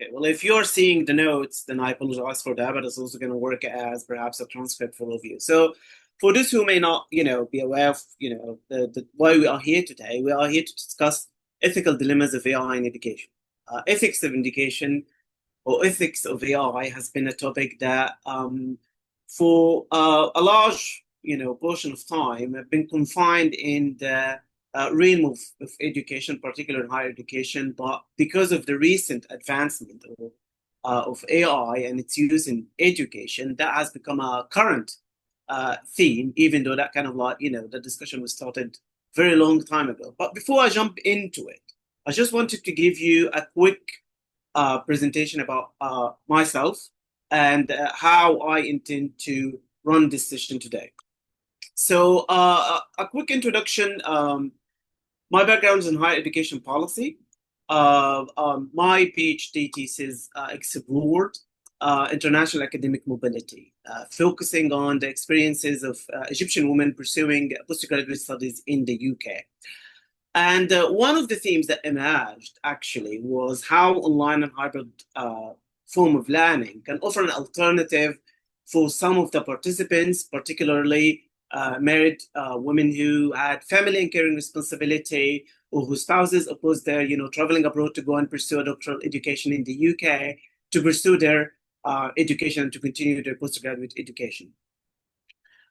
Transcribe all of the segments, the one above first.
Okay, well, if you're seeing the notes, then I apologize for that, but it's also going to work as perhaps a transcript for all of you. So, for those who may not, be aware of, why we are here today, we are here to discuss ethical dilemmas of AI in education. Ethics of education or ethics of AI has been a topic that, for a large, portion of time, have been confined in the realm of education, particularly in higher education. But because of the recent advancement of AI and its use in education, that has become a current theme, even though that kind of like, the discussion was started very long time ago. But before I jump into it, I just wanted to give you a quick presentation about myself and how I intend to run this session today. So, a quick introduction. My background is in higher education policy. My PhD thesis explored international academic mobility, focusing on the experiences of Egyptian women pursuing postgraduate studies in the UK. And one of the themes that emerged actually was how online and hybrid form of learning can offer an alternative for some of the participants, particularly married women who had family and caring responsibility, or whose spouses opposed their, traveling abroad to go and pursue a doctoral education in the UK, to pursue their education and to continue their postgraduate education.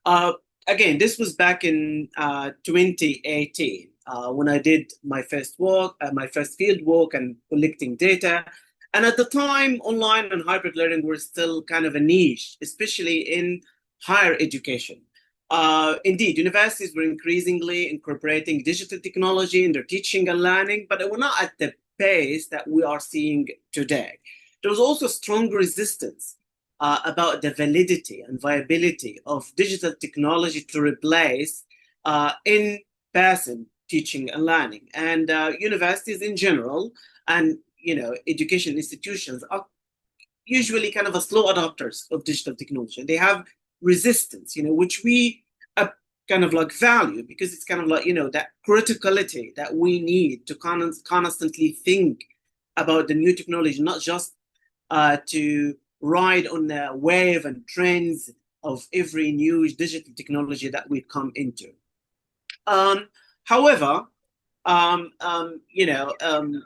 Uh, Again, this was back in 2018 when I did my first work, my first field work and collecting data. And at the time, online and hybrid learning were still kind of a niche, especially in higher education. Indeed, universities were increasingly incorporating digital technology in their teaching and learning, but they were not at the pace that we are seeing today. There was also strong resistance about the validity and viability of digital technology to replace in-person teaching and learning. And universities in general and education institutions are usually kind of a slow adopters of digital technology. They have resistance, which we kind of like value because it's kind of like, that criticality that we need to constantly think about the new technology, not just to ride on the wave and trends of every new digital technology that we come into. However, um, um, you know, um,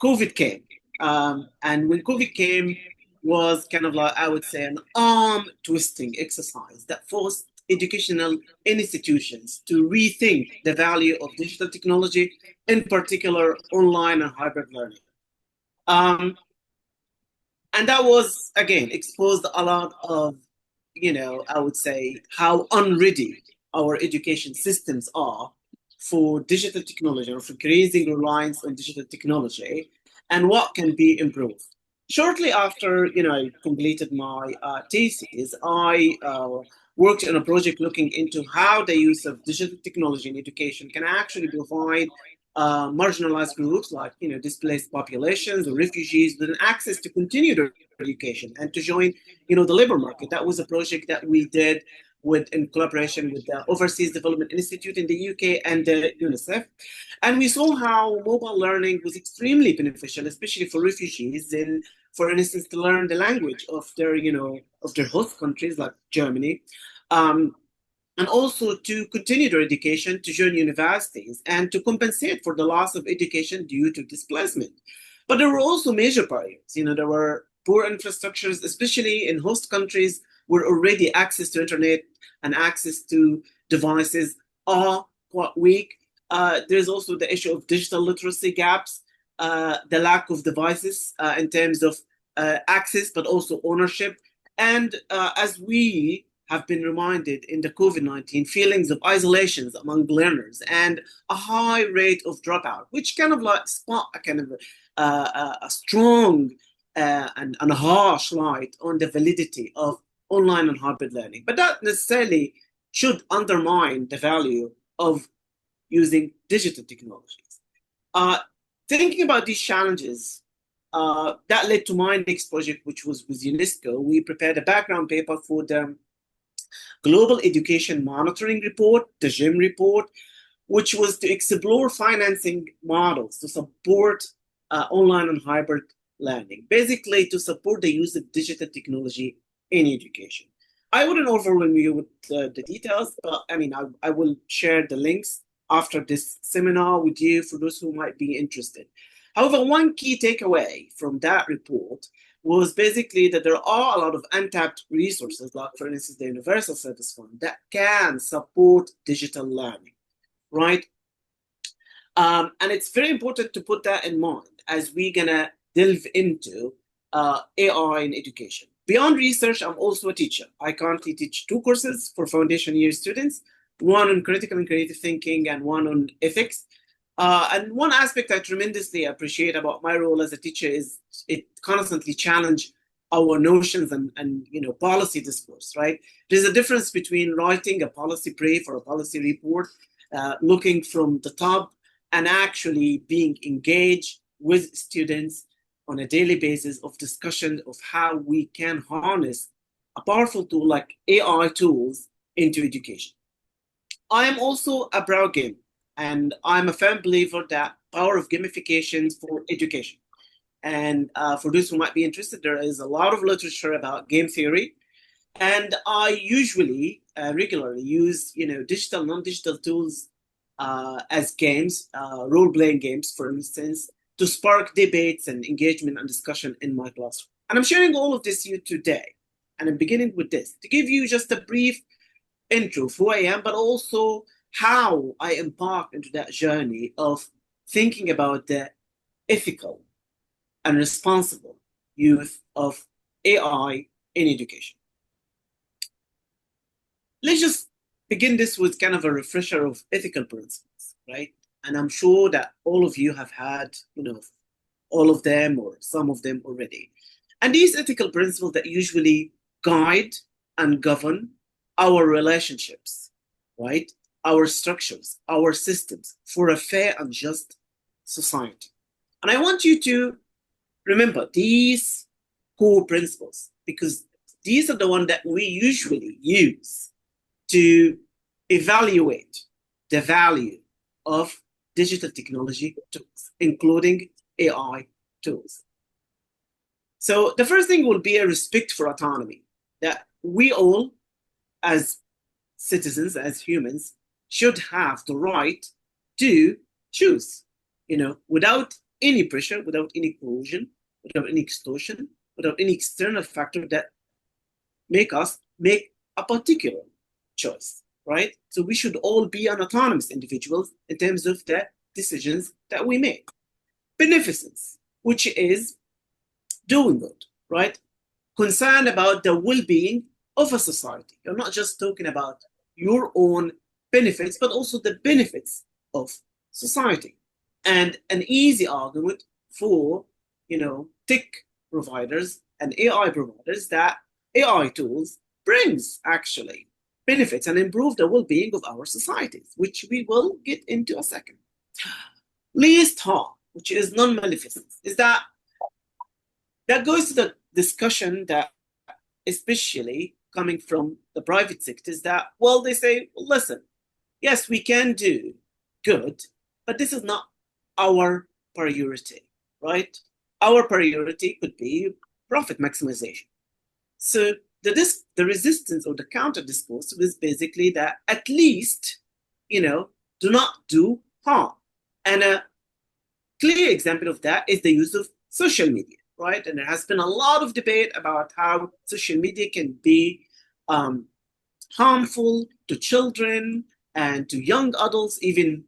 COVID came, and when COVID came, was kind of like I would say an arm twisting exercise that forced educational institutions to rethink the value of digital technology, in particular online and hybrid learning. Um, and that was again exposed a lot of I would say how unready our education systems are for digital technology or for increasing reliance on digital technology and what can be improved. Shortly after I completed my thesis, I worked on a project looking into how the use of digital technology in education can actually provide marginalized groups like displaced populations or refugees with access to continue their education and to join the labor market. That was a project that we did with in collaboration with the Overseas Development Institute in the UK and the UNICEF. And we saw how mobile learning was extremely beneficial, especially for refugees in, for instance, to learn the language of their, of their host countries like Germany. Um, and also to continue their education, to join universities, and to compensate for the loss of education due to displacement. But there were also major barriers. There were poor infrastructures, especially in host countries where already access to internet and access to devices are quite weak. There's also the issue of digital literacy gaps, the lack of devices in terms of access, but also ownership. And as we have been reminded in the COVID-19, feelings of isolations among learners and a high rate of dropout, which kind of like spot a kind of a strong and a harsh light on the validity of online and hybrid learning. But that necessarily should undermine the value of using digital technologies. Uh, Thinking about these challenges, that led to my next project, which was with UNESCO. We prepared a background paper for the Global Education Monitoring Report, the GEM report, which was to explore financing models to support online and hybrid learning, basically to support the use of digital technology in education. I wouldn't overwhelm you with the details, but I mean, I will share the links after this seminar with you for those who might be interested. However, one key takeaway from that report was basically that there are a lot of untapped resources, like for instance, the Universal Service Fund, that can support digital learning, right? And it's very important to put that in mind as we're gonna delve into AI in education. Beyond research, I'm also a teacher. I currently teach 2 courses for foundation year students, one on critical and creative thinking and one on ethics. And one aspect I tremendously appreciate about my role as a teacher is it constantly challenges our notions and policy discourse, right? There's a difference between writing a policy brief or a policy report, looking from the top, and actually being engaged with students on a daily basis of discussion of how we can harness a powerful tool like AI tools into education. I am also a broad gamer, and I'm a firm believer that power of gamification for education. And for those who might be interested, there is a lot of literature about game theory. And I usually regularly use digital, non-digital tools as games, role-playing games, for instance, to spark debates and engagement and discussion in my classroom. And I'm sharing all of this with you today. And I'm beginning with this to give you just a brief intro of who I am, but also how I embarked into that journey of thinking about the ethical and responsible use of AI in education. Let's just begin this with kind of a refresher of ethical principles, right? And I'm sure that all of you have had, all of them or some of them already. And these ethical principles that usually guide and govern our relationships, right? Our structures, our systems for a fair and just society. And I want you to remember these core principles because these are the ones that we usually use to evaluate the value of digital technology tools, including AI tools. So the first thing will be a respect for autonomy, that we all, as citizens, as humans, should have the right to choose, without any pressure, without any coercion, without any extortion, without any external factor that make us make a particular choice, right? So we should all be autonomous individuals in terms of the decisions that we make. Beneficence, which is doing good, right? Concern about the well-being of a society. You're not just talking about your own benefits, but also the benefits of society. And an easy argument for, tech providers and AI providers that AI tools brings actually benefits and improve the well-being of our societies, which we will get into a second. Least harm, which is non-maleficence, is that goes to the discussion that especially coming from the private sectors that, well, they say, well, listen, yes, we can do good, but this is not our priority, right? Our priority could be profit maximization. So the resistance or the counter discourse is basically that at least, do not do harm. And a clear example of that is the use of social media, right? And there has been a lot of debate about how social media can be harmful to children and to young adults, even,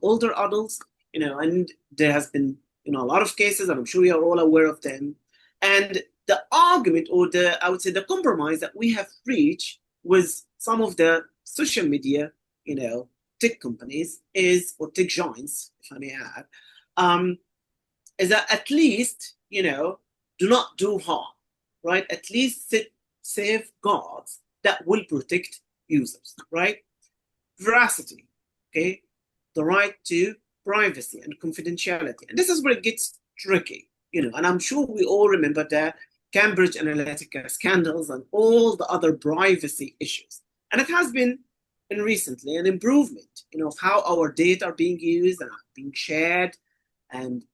older adults, and there has been, a lot of cases, and I'm sure you're all aware of them. And the argument or I would say the compromise that we have reached with some of the social media, tech companies or tech giants, if I may add, is that at least, do not do harm, right? At least set safeguards that will protect users, right? Veracity, okay? The right to privacy and confidentiality. And this is where it gets tricky, and I'm sure we all remember the Cambridge Analytica scandals and all the other privacy issues. And it has been recently an improvement, of how our data are being used and are being shared. And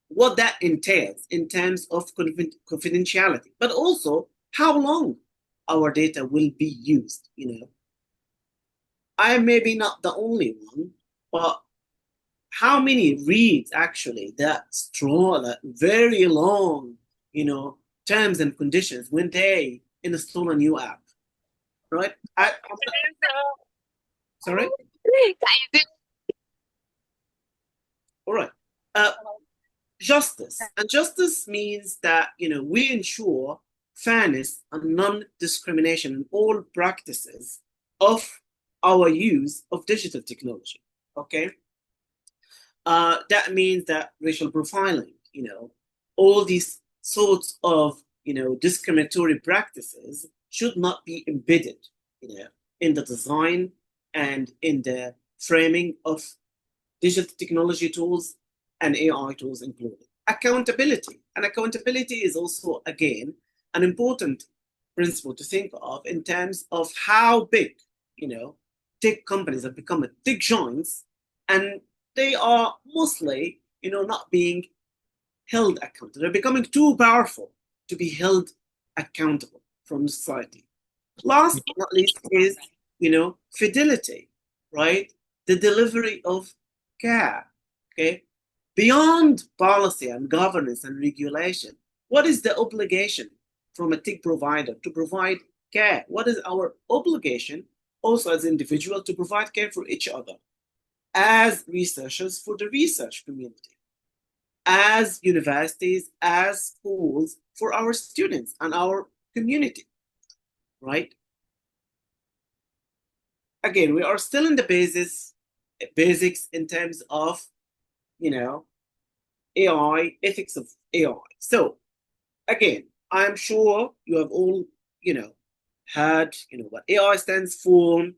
what that entails in terms of confidentiality, but also how long our data will be used. I may be not the only one, but how many reads actually that straw, that very long, terms and conditions when they install a new app, right? Sorry? All right. Justice. And justice means that, we ensure fairness and non-discrimination in all practices of our use of digital technology. Okay. That means that racial profiling, all these sorts of, discriminatory practices should not be embedded, in the design and in the framing of digital technology tools and AI tools included. Accountability. And accountability is also, again, an important principle to think of in terms of how big, tech companies have become tech giants, and they are mostly, not being held accountable. They're becoming too powerful to be held accountable from society. Last but not least is, fidelity, right? The delivery of care, okay? Beyond policy and governance and regulation, what is the obligation from a tech provider to provide care? What is our obligation also as individuals to provide care for each other, as researchers for the research community, as universities, as schools for our students and our community, right? Again, we are still in the basics in terms of, AI, ethics of AI. So again, I'm sure you have all, heard, what AI stands for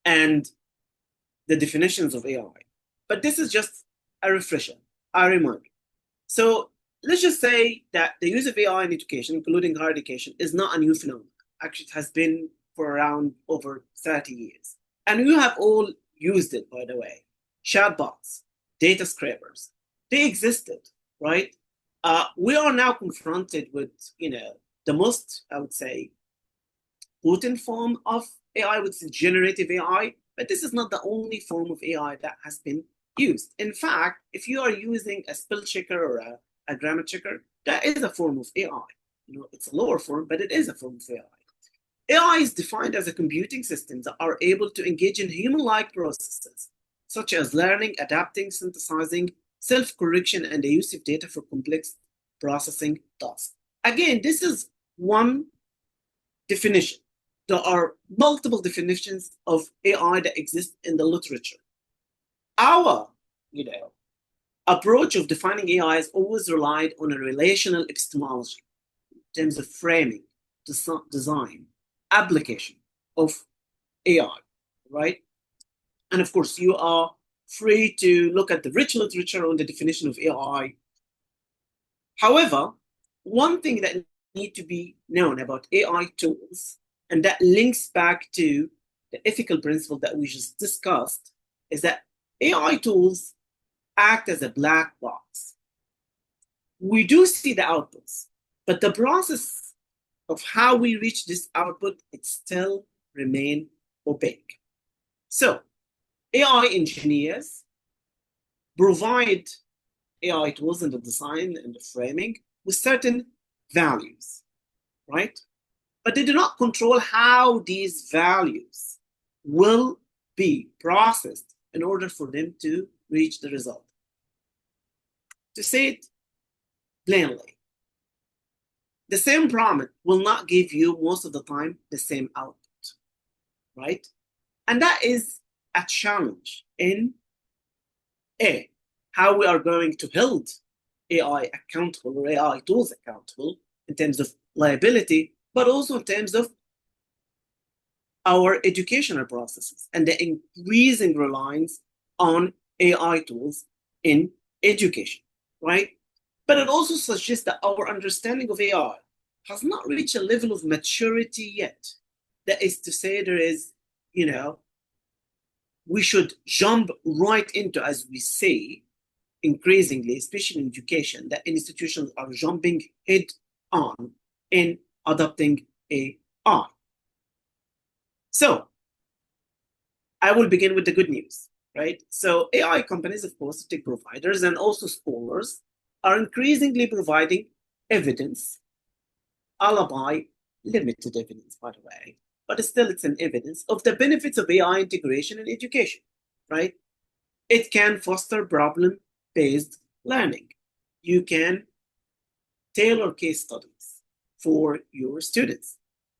and the definitions of AI. But this is just a refresher, a reminder. So let's just say that the use of AI in education, including higher education, is not a new phenomenon. Actually, it has been for around over 30 years. And you have all used it, by the way. Chatbots, data scrapers, they existed, right? We are now confronted with, the most, I would say, potent form of AI, which is generative AI, but this is not the only form of AI that has been used. In fact, if you are using a spell checker or a grammar checker, that is a form of AI. It's a lower form, but it is a form of AI. AI is defined as a computing system that are able to engage in human-like processes, such as learning, adapting, synthesizing, self-correction, and the use of data for complex processing tasks. Again, this is one definition. There are multiple definitions of AI that exist in the literature. Our, approach of defining AI has always relied on a relational epistemology in terms of framing, design, application of AI, right? And of course, you are free to look at the rich literature on the definition of AI. However, one thing that needs to be known about AI tools, and that links back to the ethical principle that we just discussed, is that AI tools act as a black box. We do see the outputs, but the process of how we reach this output, it still remain opaque. So AI engineers provide AI tools in the design and the framing with certain values, right? But they do not control how these values will be processed in order for them to reach the result. To say it plainly, the same prompt will not give you most of the time the same output, right? And that is a challenge in how we are going to hold AI accountable or AI tools accountable in terms of liability, but also in terms of our educational processes and the increasing reliance on AI tools in education, right? But it also suggests that our understanding of AI has not reached a level of maturity yet. That is to say, there is, we should jump right into, as we say, increasingly, especially in education, that institutions are jumping head on in adopting AI. So I will begin with the good news, right? So AI companies, of course, tech providers and also scholars are increasingly providing evidence, albeit limited evidence, by the way, but still it's an evidence of the benefits of AI integration in education, right? It can foster problem-based learning. You can tailor case studies for your students.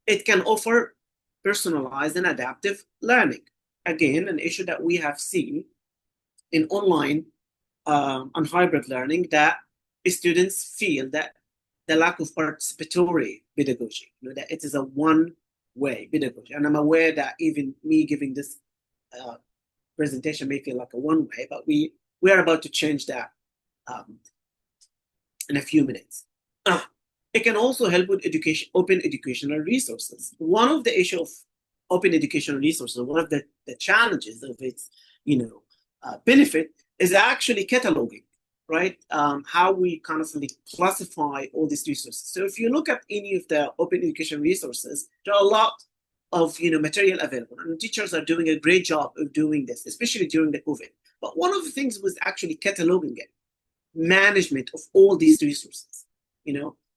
It can offer personalized and adaptive learning. Again, an issue that we have seen in online and hybrid learning, that students feel that the lack of participatory pedagogy, that it is a one-way pedagogy. And I'm aware that even me giving this presentation may feel like a one-way, but we are about to change that in a few minutes. It can also help with open educational resources. One of the issues of open educational resources, one of the challenges of its benefit is actually cataloging, right? How we constantly classify all these resources. So if you look at any of the open education resources, there are a lot of material available, and teachers are doing a great job of doing this, especially during the COVID. But one of the things was actually cataloging it, management of all these resources,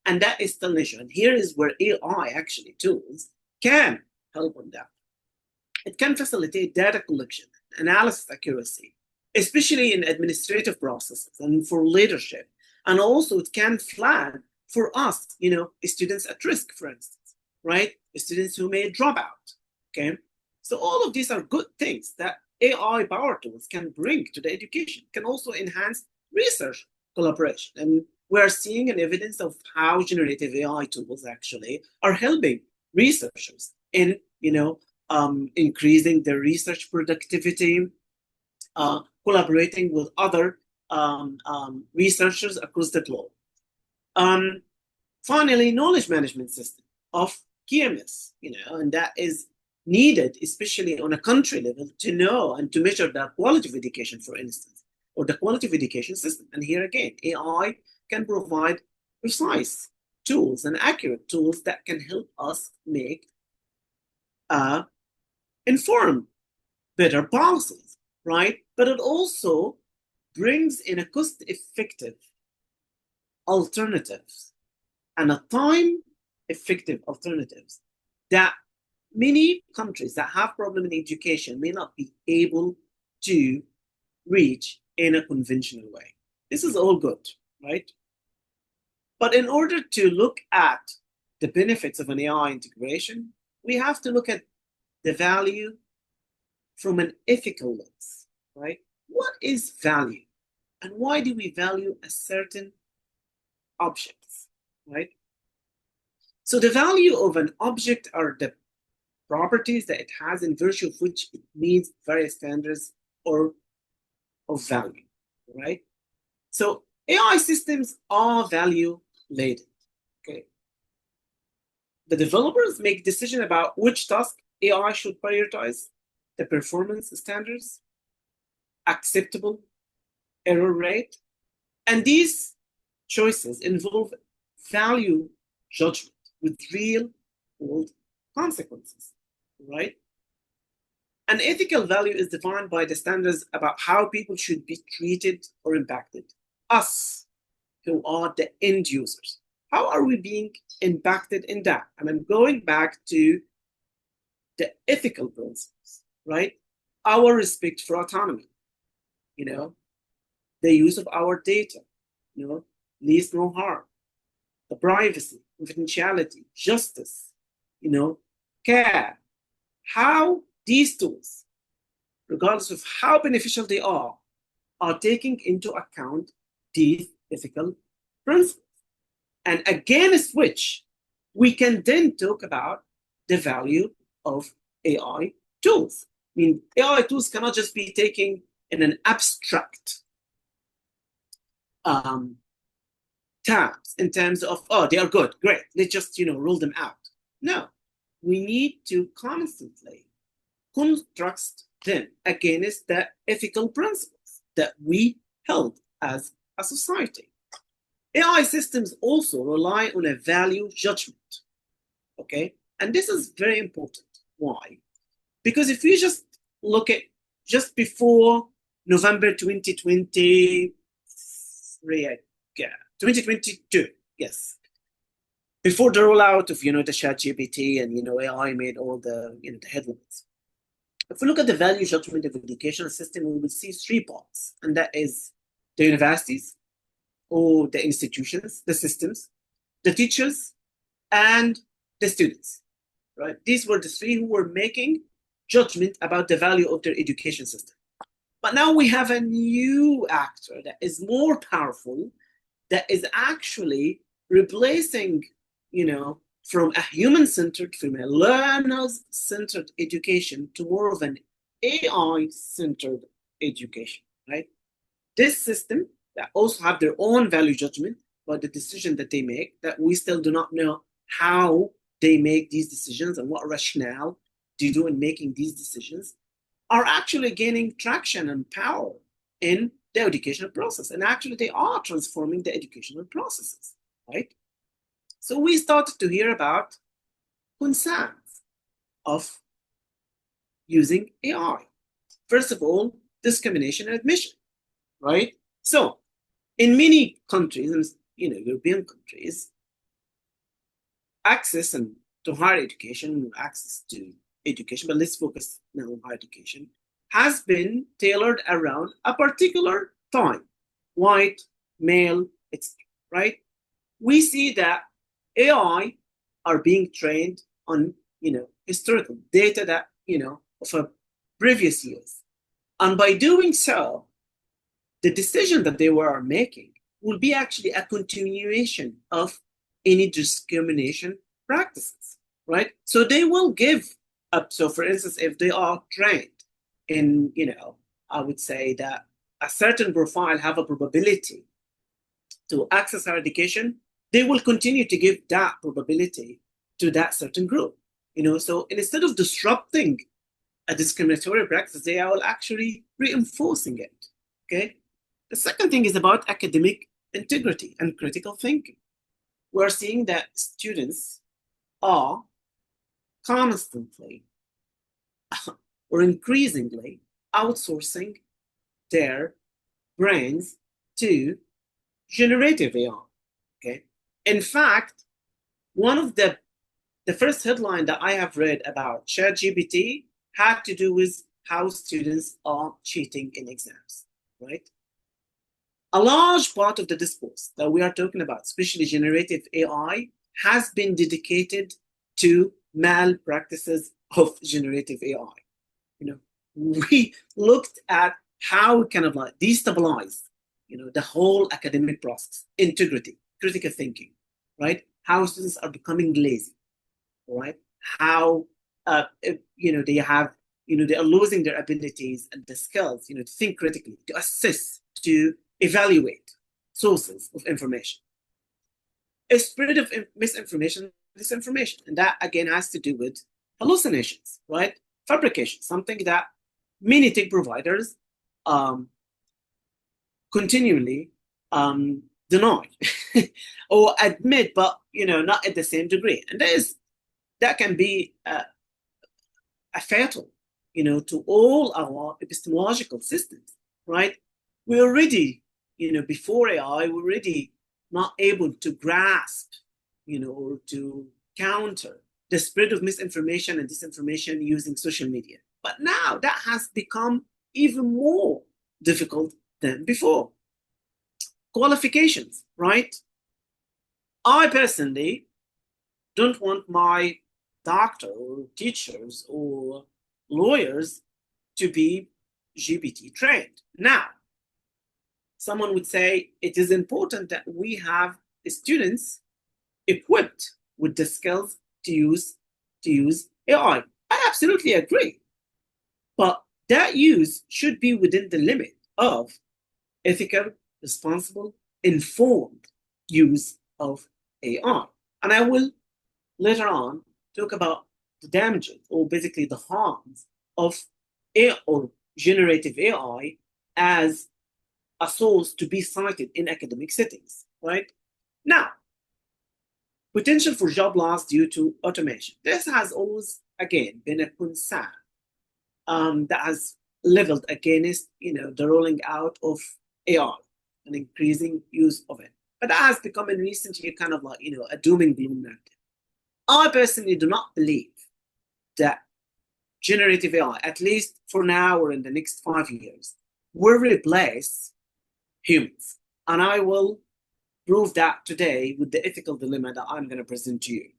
and that is still an issue. And here is where AI actually tools can help on that. It can facilitate data collection, analysis accuracy, especially in administrative processes and for leadership. And also it can flag for us, students at risk, for instance, right? Students who may drop out, okay? So all of these are good things that AI power tools can bring to the education. It can also enhance research collaboration. And we're seeing an evidence of how generative AI tools actually are helping researchers in, increasing their research productivity, collaborating with other researchers across the globe. Finally, knowledge management system of QMS, and that is needed, especially on a country level, to know and to measure the quality of education, for instance, or the quality of education system. And here again, AI can provide precise tools and accurate tools that can help us make informed, better policies, right? But it also brings in a cost-effective alternatives and a time-effective alternatives that many countries that have problem in education may not be able to reach in a conventional way. This is all good, right? But in order to look at the benefits of an AI integration, we have to look at the value from an ethical lens, right? What is value? And why do we value a certain objects, right? So the value of an object are the properties that it has in virtue of which it meets various standards or of value, right? So AI systems are value laden, okay? The developers make decisions about which task AI should prioritize, the performance standards, acceptable error rate, and these choices involve value judgment with real world consequences, right? An ethical value is defined by the standards about how people should be treated or impacted. Us, who are the end users, how are we being impacted in that? And I'm going back to the ethical principles, right? Our respect for autonomy, the use of our data, least no harm, the privacy, confidentiality, justice, care. How these tools, regardless of how beneficial they are taking into account these ethical principles. And against which we can then talk about the value of AI tools. I mean, AI tools cannot just be taken in an abstract terms, in terms of, they are good, great, let's just, roll them out. No, we need to constantly contrast them against the ethical principles that we held as a society. AI systems also rely on a value judgment, okay? And this is very important. Why? Because if you just look at just before November 2020, yeah, 2022, yes, before the rollout of, the ChatGPT and, AI made all the, the headlines. If we look at the value judgment of the educational system, we will see three parts, and that is the universities or the institutions, the systems, the teachers, and the students, right? These were the three who were making judgment about the value of their education system. But now we have a new actor that is more powerful, that is actually replacing, from a human-centered, from a learner-centered education to more of an AI-centered education, right? This system that also have their own value judgment about the decision that they make, that we still do not know how they make these decisions and what rationale they do in making these decisions, are actually gaining traction and power in the educational process. And actually, they are transforming the educational processes, right? So we started to hear about concerns of using AI. First of all, discrimination and admission, right? So in many countries, European countries, access to higher education, access to education, but let's focus now on higher education, has been tailored around a particular time, white, male, etc. Right? We see that AI are being trained on, historical data that, of previous years. And by doing so, the decision that they were making will be actually a continuation of any discrimination practices, right? So they will give up. So for instance, if they are trained in, I would say that a certain profile have a probability to access higher education, they will continue to give that probability to that certain group. So instead of disrupting a discriminatory practice, they are actually reinforcing it. Okay. The second thing is about academic integrity and critical thinking. We're seeing that students are constantly or increasingly outsourcing their brains to generative AI. Okay. In fact, one of the first headline that I have read about ChatGPT had to do with how students are cheating in exams, right? A large part of the discourse that we are talking about, especially generative AI, has been dedicated to malpractices of generative AI. We looked at how we kind of like destabilize, the whole academic process, integrity, critical thinking, right? How students are becoming lazy, right? How, they have, they are losing their abilities and the skills, to think critically, to assess, to evaluate sources of information. A spread of misinformation, disinformation, and that again has to do with hallucinations, right? Fabrication, something that many tech providers continually deny or admit, but not at the same degree. And that can be a fatal, to all our epistemological systems, right? We already, before AI, we're already not able to grasp, or to counter the spread of misinformation and disinformation using social media. But now that has become even more difficult than before. Qualifications, right? I personally don't want my doctor or teachers or lawyers to be GPT trained. Now, someone would say it is important that we have students equipped with the skills to use AI. I absolutely agree. But that use should be within the limit of ethical, responsible, informed use of AI. And I will later on talk about the damages or basically the harms of AI or generative AI as a source to be cited in academic settings, right? Now, potential for job loss due to automation. This has always, again, been a concern that has leveled against, the rolling out of AI and increasing use of it. But that has become in recent years kind of like, a doom and gloom narrative. I personally do not believe that generative AI, at least for now or in the next 5 years, will replace humans. And I will prove that today with the ethical dilemma that I'm going to present to you.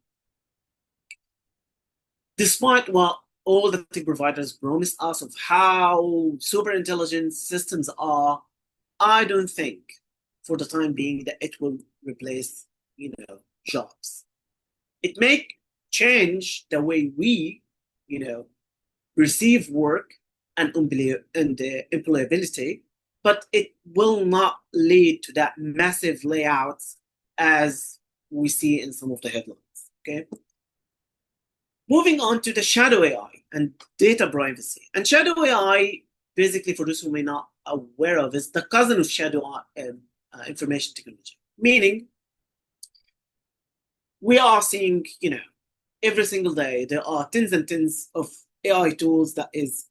Despite what all the tech providers promise us of how super intelligent systems are, I don't think for the time being that it will replace, jobs. It may change the way we, receive work and employability, but it will not lead to that massive layouts as we see in some of the headlines, okay? Moving on to the shadow AI and data privacy. And shadow AI, basically for those who may not aware of, is the cousin of shadow information technology. Meaning, we are seeing, every single day, there are tens and tens of AI tools that is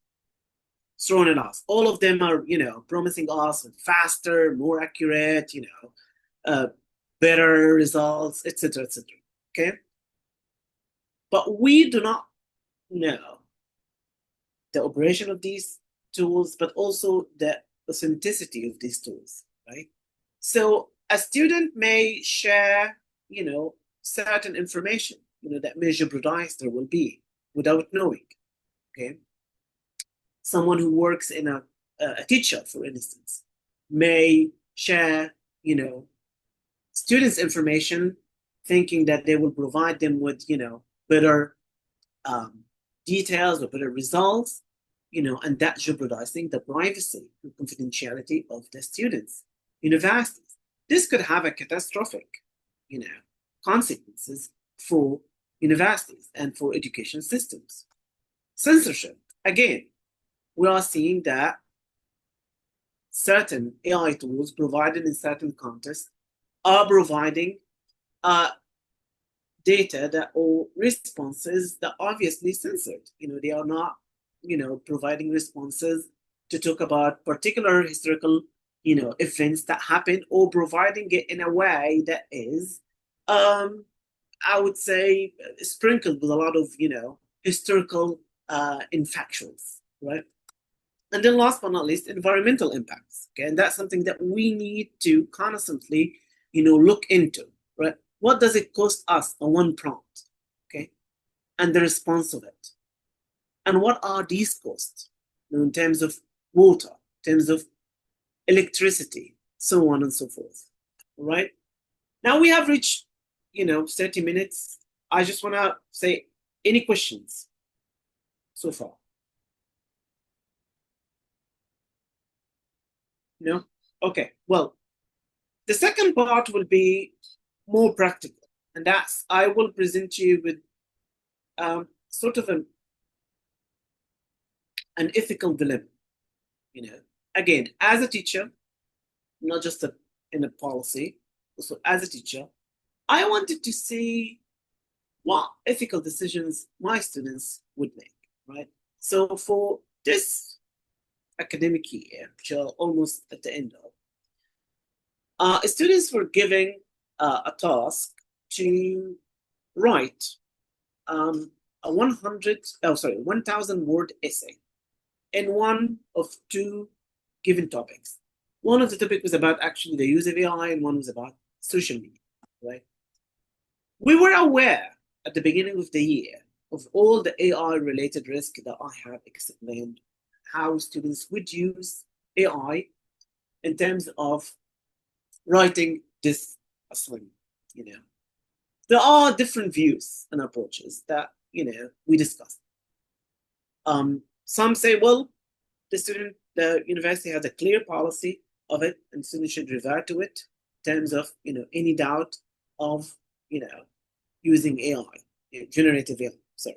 thrown at us. All of them are, promising us faster, more accurate, better results, etc., etc. Okay, but we do not know the operation of these tools, but also the authenticity of these tools, right? So a student may share, certain information, that may jeopardize their well-being without knowing. Okay, someone who works in a teacher, for instance, may share, students' information, thinking that they will provide them with, better details or better results, and that jeopardizing the privacy and confidentiality of the students. Universities. This could have a catastrophic, consequences for universities and for education systems. Censorship. Again, we are seeing that certain AI tools provided in certain contexts are providing data that or responses that are obviously censored. They are not, providing responses to talk about particular historical, events that happen, or providing it in a way that is, I would say, sprinkled with a lot of, historical infactions, right? And then last but not least, environmental impacts. Okay, and that's something that we need to constantly, look into, right? What does it cost us on one prompt? Okay, and the response of it. And what are these costs, in terms of water, in terms of electricity, so on and so forth. All right. Now we have reached, 30 minutes. I just want to say, any questions so far? No? Okay, well, the second part will be more practical, and that's I will present you with sort of an ethical dilemma. Again, as a teacher, not just in a policy, also as a teacher, I wanted to see what ethical decisions my students would make, right? So for this academic year, which are almost at the end of, students were given a task to write a 1,000 word essay in one of two given topics. One of the topics was about actually the use of AI, and one was about social media, right? We were aware at the beginning of the year of all the AI related risk that I have explained, how students would use AI in terms of writing this assignment. There are different views and approaches that we discussed. Some say, well, the university has a clear policy of it, and students should revert to it in terms of any doubt of using AI, generative AI. Sorry.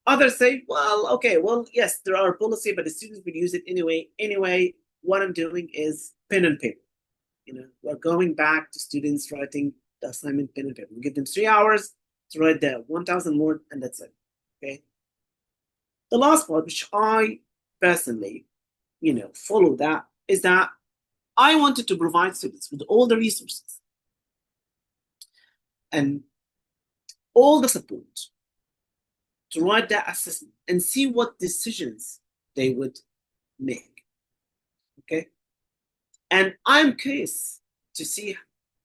Others say, well, okay, well, yes, there are policy, but the students will use it anyway. Anyway, what I'm doing is pen and paper. We're going back to students writing the assignment pen and paper. We give them 3 hours to write the 1,000 word, and that's it. Okay. The last part, which I personally, follow that, is that I wanted to provide students with all the resources and all the support to write that assessment and see what decisions they would make. Okay. And I'm curious to see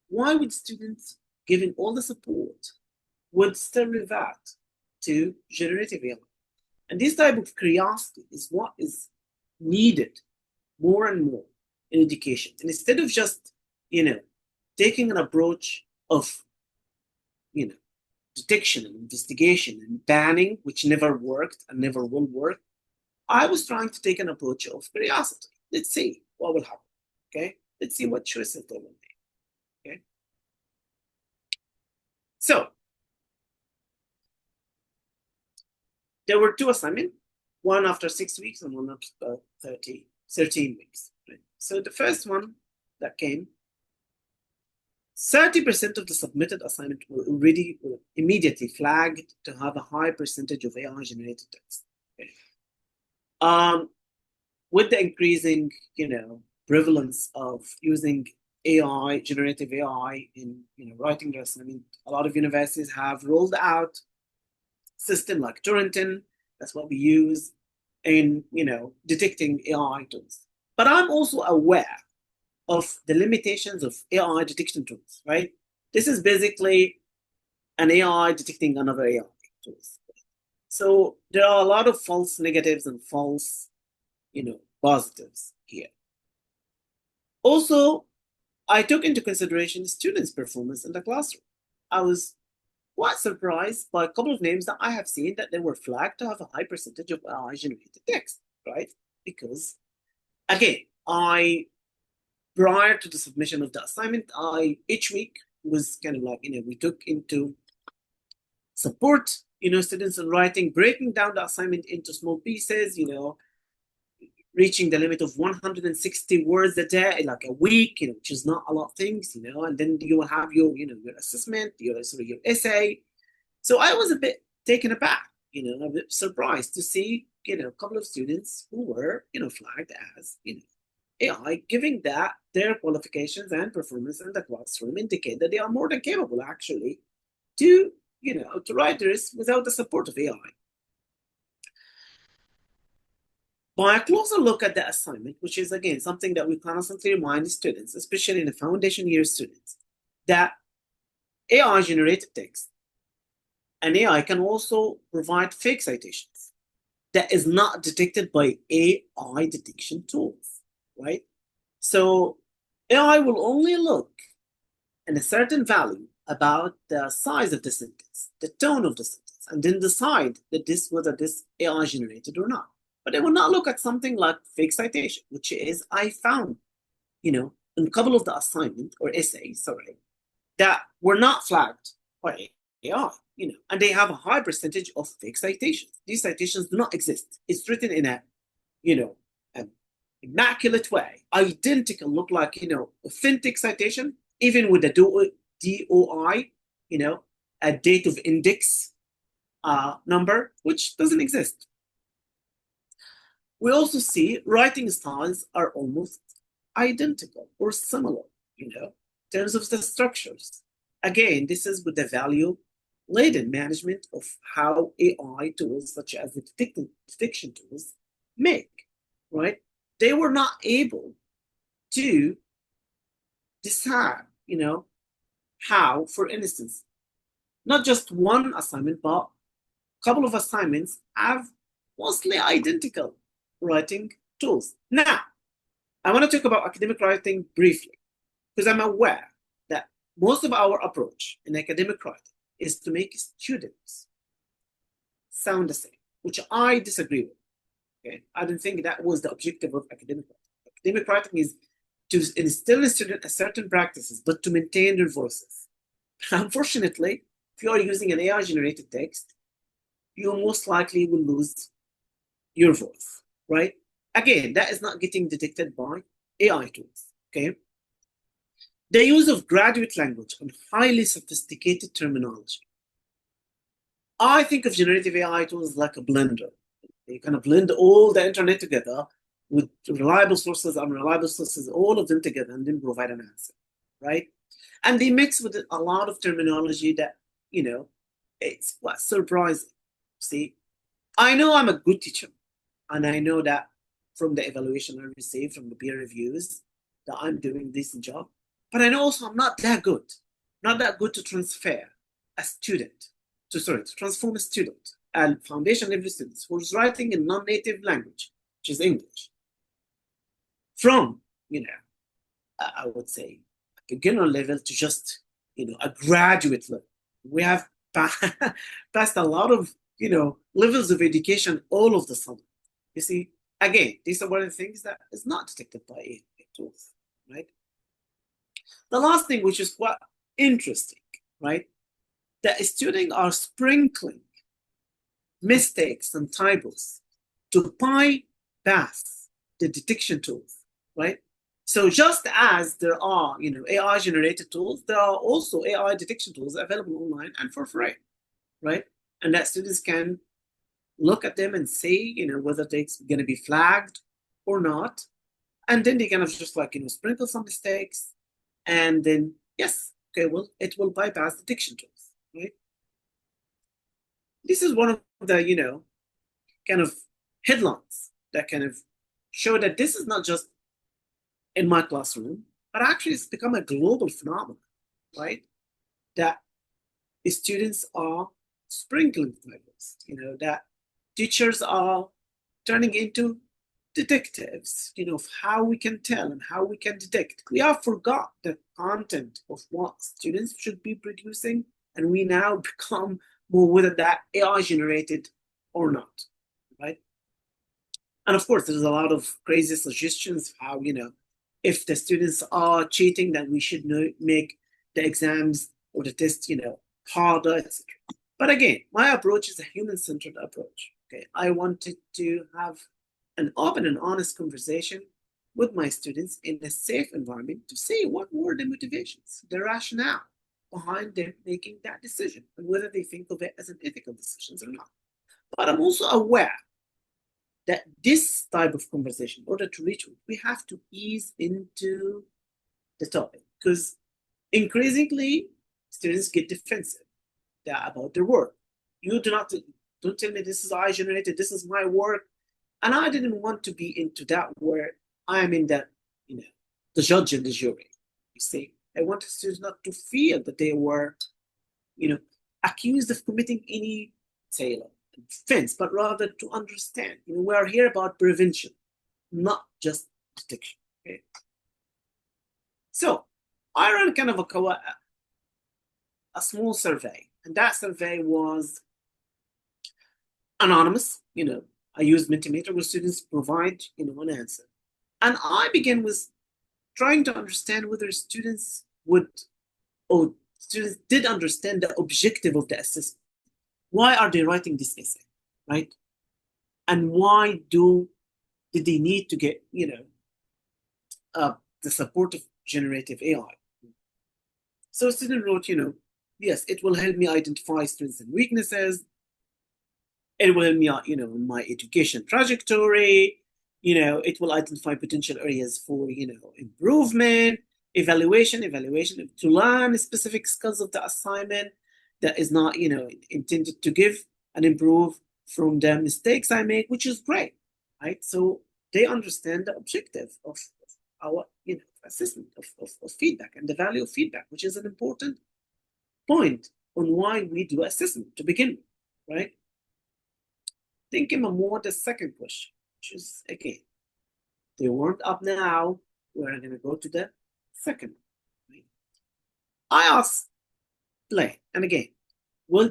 why would students, given all the support, would still revert to generative AI. And this type of curiosity is what is needed more and more in education. And instead of just, taking an approach of, detection and investigation and banning, which never worked and never will work, I was trying to take an approach of curiosity. Let's see what will happen. Okay, let's see what choices they will make. Okay, so there were 2 assignments, one after 6 weeks and one after 13 weeks. Right? So the first one that came, 30% of the submitted assignment were immediately flagged to have a high percentage of AI-generated text. Okay. With the increasing, prevalence of using AI, generative AI in writing the assignment, a lot of universities have rolled out system like Turinton. That's what we use in detecting AI tools. But I'm also aware of the limitations of AI detection tools, right? This is basically an AI detecting another AI tools. So there are a lot of false negatives and false, positives here. Also, I took into consideration students' performance in the classroom. I was quite surprised by a couple of names that I have seen that they were flagged to have a high percentage of AI-generated text, right? Because, again, prior to the submission of the assignment, each week was kind of like, we took into support, students in writing, breaking down the assignment into small pieces, reaching the limit of 160 words a day, like a week, which is not a lot of things, and then you will have your, your assessment, your essay. So I was a bit taken aback, a bit surprised to see, a couple of students who were, flagged as, AI, giving that their qualifications and performance in the classroom indicate that they are more than capable, actually, to, to write this without the support of AI. By a closer look at the assignment, which is, again, something that we constantly remind students, especially in the foundation year students, that AI-generated text and AI can also provide fake citations that is not detected by AI detection tools, right? So AI will only look at a certain value about the size of the sentence, the tone of the sentence, and then decide that whether this AI generated or not. But they will not look at something like fake citation, which is I found, in a couple of the assignment or essays, that were not flagged by AI, and they have a high percentage of fake citations. These citations do not exist. It's written in a, an immaculate way, identical, look like, authentic citation, even with the DOI, a date of index number, which doesn't exist. We also see writing styles are almost identical or similar, in terms of the structures. Again, this is with the value-laden management of how AI tools, such as the detection tools, make, right? They were not able to decide, how, for instance, not just one assignment, but a couple of assignments have mostly identical writing tools. Now, I want to talk about academic writing briefly, because I'm aware that most of our approach in academic writing is to make students sound the same, which I disagree with. Okay? I don't think that was the objective of academic writing. Academic writing is to instill in students certain practices, but to maintain their voices. Unfortunately, if you are using an AI-generated text, you most likely will lose your voice, right? Again, that is not getting detected by AI tools, okay? The use of graduate language and highly sophisticated terminology. I think of generative AI tools like a blender. You kind of blend all the internet together with reliable sources, unreliable sources, all of them together, and then provide an answer, right? And they mix with a lot of terminology that, it's what surprising. See, I know I'm a good teacher, and I know that from the evaluation I receive from the peer reviews that I'm doing a decent job. But I know also I'm not that good, to transfer a student to transform a student and foundation level students who's writing in non-native language, which is English, from, I would say, a beginner level to just, a graduate level. We have passed a lot of, levels of education all of the sudden. You see, again, these are one of the things that is not detected by AI tools, right? The last thing, which is quite interesting, right? That students are sprinkling mistakes and typos to bypass the detection tools, right? So just as there are, AI generated tools, there are also AI detection tools available online and for free, right? And that students can look at them and say, whether it's going to be flagged or not. And then they kind of just like, sprinkle some mistakes. And then, yes, okay, well, it will bypass detection tools, right? This is one of the, kind of headlines that kind of show that this is not just in my classroom, but actually it's become a global phenomenon, right? That students are sprinkling typos, that teachers are turning into detectives, of how we can tell and how we can detect. We have forgot the content of what students should be producing, and we now become more whether that AI generated or not, right? And of course, there's a lot of crazy suggestions how, if the students are cheating, then we should make the exams or the test, harder, etc. But again, my approach is a human-centered approach. Okay, I wanted to have an open and honest conversation with my students in a safe environment to see what were the motivations, the rationale behind them making that decision, and whether they think of it as an ethical decision or not. But I'm also aware that this type of conversation, in order to reach it, we have to ease into the topic, because increasingly students get defensive about their work. You don't tell me this is I generated, this is my work. And I didn't want to be into that where I am in that, the judge and the jury. You see, I wanted students not to feel that they were, accused of committing any, say, offense, but rather to understand. We are here about prevention, not just detection. Okay. So I ran kind of a small survey, and that survey was anonymous. I used Mentimeter where students provide, an answer. And I began with trying to understand whether students did understand the objective of the assessment. Why are they writing this essay, right? And why did they need to get, the support of generative AI? So a student wrote, yes, it will help me identify strengths and weaknesses. It will help me out, in my education trajectory. It will identify potential areas for, improvement, evaluation to learn specific skills of the assignment that is not, intended to give and improve from the mistakes I make, which is great, right? So they understand the objective of our, assessment of feedback and the value of feedback, which is an important point on why we do assessment to begin with, right? Thinking more the second question, which is, again, they weren't up now. We're going to go to the second. Right? I asked Blaine, and again,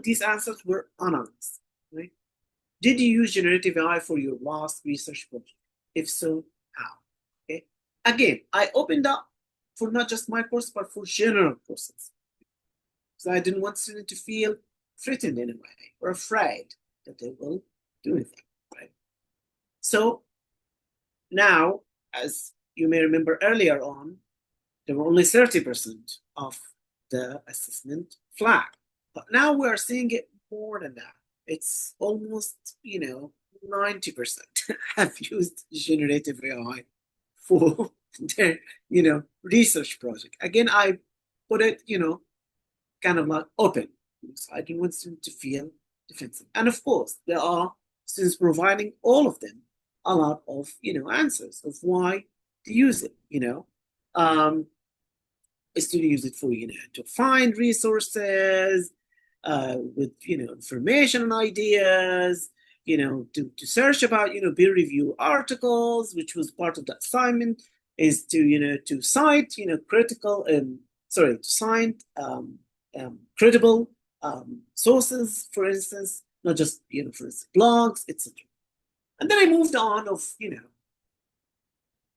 these answers were anonymous. Right? Did you use generative AI for your last research project? If so, how? Okay. Again, I opened up for not just my course, but for general courses. So I didn't want students to feel threatened in a way or afraid that they will do anything, right? So now, as you may remember earlier on, there were only 30% of the assessment flagged. But now we are seeing it more than that. It's almost, 90% have used generative AI for their, research project. Again, I put it, kind of like open. So I don't want them to feel defensive. And of course, there are students providing all of them a lot of, answers of why to use it, a student use it for, to find resources, with, information and ideas, to search about, peer review articles, which was part of the assignment, is to, to cite, critical, to cite credible sources, for instance, not just, for instance, blogs, etc. And then I moved on of,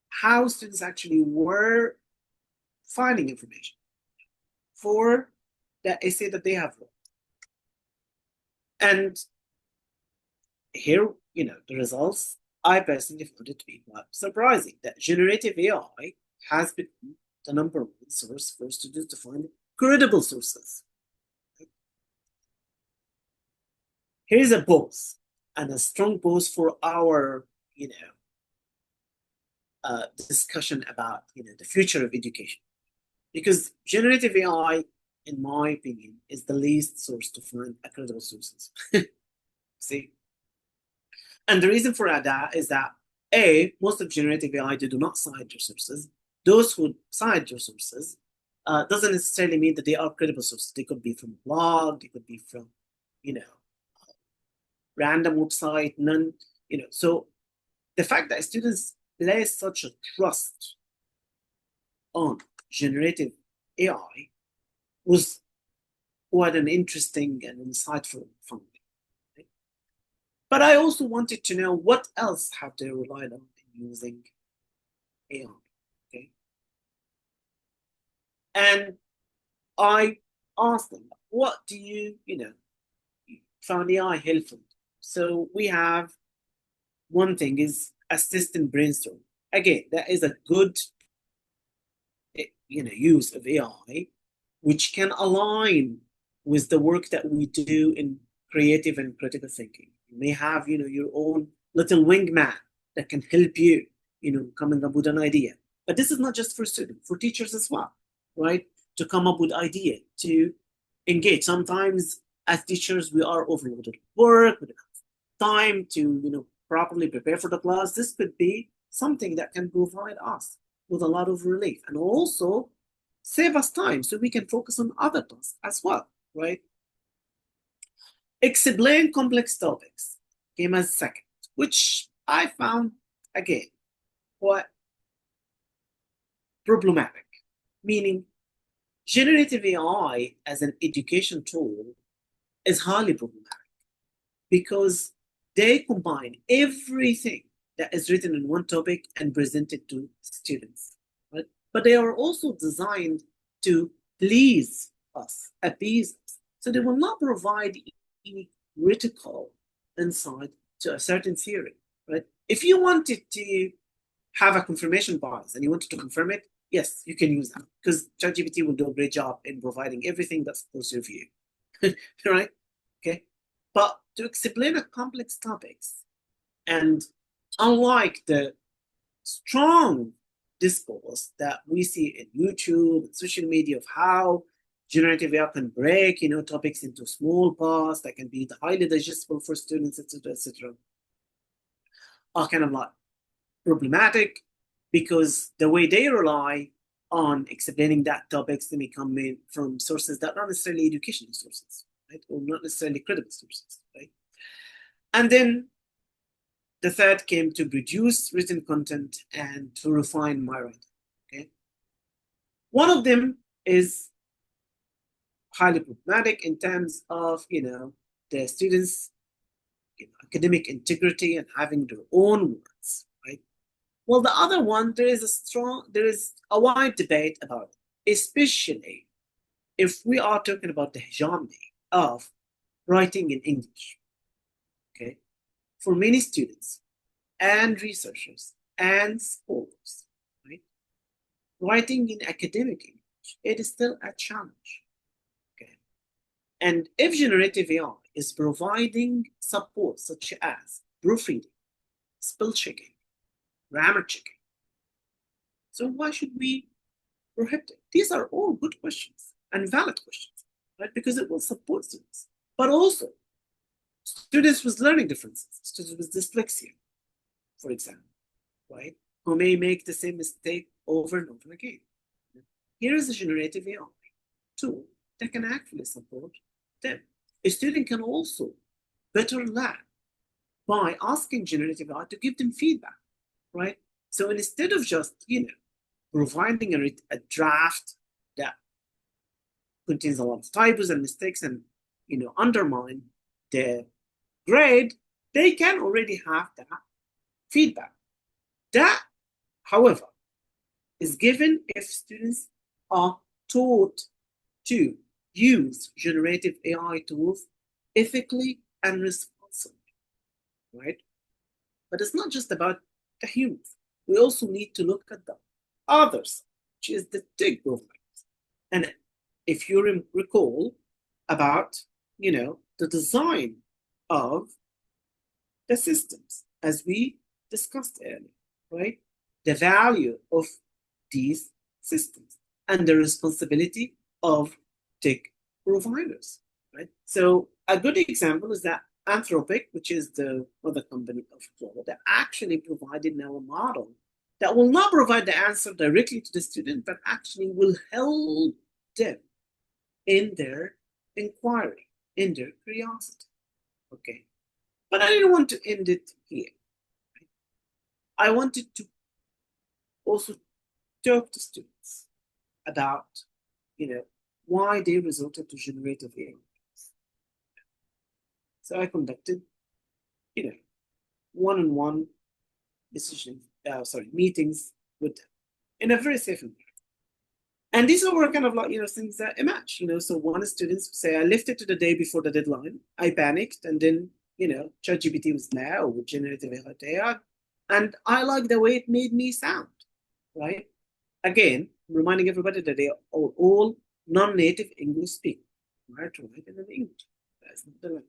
how students actually were finding information for the essay that they have wrote. And here, the results, I personally found it to be quite surprising that generative AI has become the number one source for students to find credible sources. Here's a pause, and a strong pause for our, discussion about, the future of education. Because generative AI, in my opinion, is the least source to find credible sources. See? And the reason for that is that, most of generative AI do not cite their sources. Those who cite their sources doesn't necessarily mean that they are credible sources. They could be from a blog, they could be from, random website, none, So the fact that students place such a trust on generative AI was quite an interesting and insightful finding. Right? But I also wanted to know what else have they relied on in using AI. Okay. And I asked them, what do you, found AI helpful? So we have one thing is assistant brainstorm. Again, that is a good, use of AI, which can align with the work that we do in creative and critical thinking. You may have, your own little wingman that can help you, coming up with an idea. But this is not just for students, for teachers as well, right? To come up with idea, to engage. Sometimes as teachers, we are overloaded with work, with time to, properly prepare for the class. This could be something that can provide us with a lot of relief and also save us time so we can focus on other tasks as well, right? Explain complex topics came as second, which I found, again, quite problematic, meaning generative AI as an education tool is highly problematic because they combine everything that is written in one topic and present it to students, right? But they are also designed to please us, appease us. So they will not provide any critical insight to a certain theory, right? If you wanted to have a confirmation bias and you wanted to confirm it, yes, you can use that because ChatGPT will do a great job in providing everything that's supposed to you, right? Okay. But to explain a complex topics, and unlike the strong discourse that we see in YouTube and social media of how generative AI can break, topics into small parts that can be highly digestible for students, etc., are kind of like problematic because the way they rely on explaining that topics they may come in from sources that are not necessarily educational sources, right, or not necessarily credible sources, right? And then the third came to produce written content and to refine my writing. Okay, one of them is highly problematic in terms of the students' academic integrity and having their own words, right? Well, the other one, there is a wide debate about it, especially if we are talking about the hegemony of writing in English. Okay, for many students and researchers and scholars, right? writing in academic English, it is still a challenge. Okay. And if generative AI is providing support such as proofreading, spell checking, grammar checking, so why should we prohibit it? These are all good questions and valid questions, right? Because it will support students, but also students with learning differences, students with dyslexia, for example, right? Who may make the same mistake over and over again. Here is a generative AI tool that can actually support them. A student can also better learn by asking generative AI to give them feedback, right? So instead of just, providing a draft that contains a lot of typos and mistakes and, undermine the grade, they can already have that feedback. That, however, is given if students are taught to use generative AI tools ethically and responsibly, right? But it's not just about the humans. We also need to look at the others, which is the tech providers. And if you recall about, the design of the systems, as we discussed earlier, right? The value of these systems and the responsibility of tech providers, right? So a good example is that Anthropic, which is the other company of Florida, actually provided now a model that will not provide the answer directly to the student, but actually will help them in their inquiry, in their curiosity. Okay. But I didn't want to end it here. I wanted to also talk to students about, why they resorted to generative AI. So I conducted, one-on-one meetings with them in a very safe environment. And these were kind of like, things that emerge, so one student say, I left it to the day before the deadline. I panicked and then, ChatGPT was there with generative AI. And I like the way it made me sound, right? Again, reminding everybody that they are all non-native English speakers, right? Right in English. That's not the language.